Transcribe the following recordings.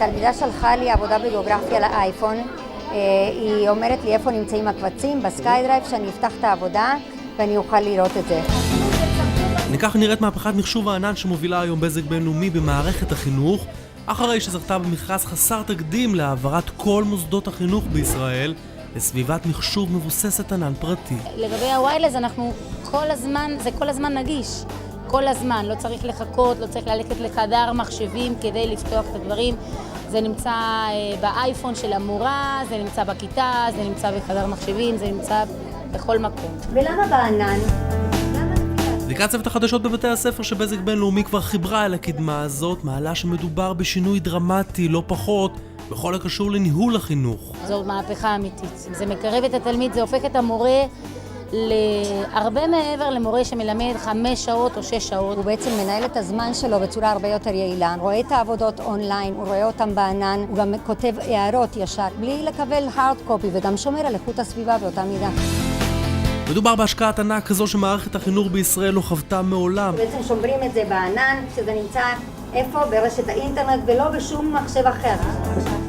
תלמידה שלחה לי עבודה בגיאוגרפיה לאייפון. היא אומרת לי איפה נמצאים הקבצים בסקיידרייב, שאני אפתח את העבודה ואני אוכל לראות את זה. לכך נראית מהפכת מחשוב הענן שמובילה היום בזק בינלאומי במערכת החינוך, אחרי שזכתה במכרז חסר תקדים להעברת כל מוסדות החינוך בישראל לסביבת מחשוב מבוססת ענן פרטי. לגבי הוויילס אנחנו כל הזמן נגיש. כל הזמן, לא צריך לחכות, לא צריך ללכת לחדר מחשבים כדי לפתוח את הדברים. זה נמצא באייפון של המורה, זה נמצא בכיתה, זה נמצא בחדר מחשבים, זה נמצא בכל מקום. ולמה בענן? בדיקת צוות החדשות בבתי הספר שבזק בינלאומי כבר חיברה אל הקדמה הזאת, מעלה שמדובר בשינוי דרמטי, לא פחות, בכל הקשור לניהול החינוך. זו מהפכה אמיתית. זה מקרב את התלמיד, זה הופך את המורה להרבה מעבר למורה שמלמד 5 שעות או 6 שעות. הוא בעצם מנהל את הזמן שלו בצורה הרבה יותר יעילה. הוא רואה את העבודות אונליין, הוא רואה אותם בענן, הוא גם כותב הערות ישר, בלי לקבל hard copy, וגם שומר על איכות הסביבה באותה מידה. מדובר בהשקעת ענק כזו שמערכת החינוך בישראל לא חוותה מעולם. בעצם שומרים את זה בענן, שזה נמצא איפה? ברשת האינטרנט ולא בשום מחשב אחר.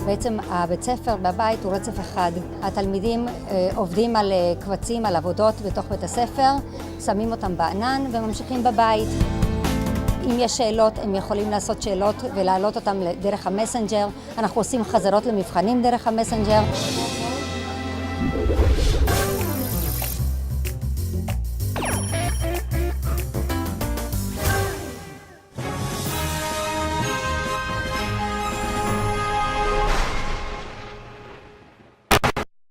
בעצם הבית ספר בבית הוא רצף אחד. התלמידים עובדים על קבצים, על עבודות בתוך בית הספר, שמים אותם בענן וממשיכים בבית. אם יש שאלות, הם יכולים לעשות שאלות ולהעלות אותם דרך המסנג'ר. אנחנו עושים חזרות למבחנים דרך המסנג'ר.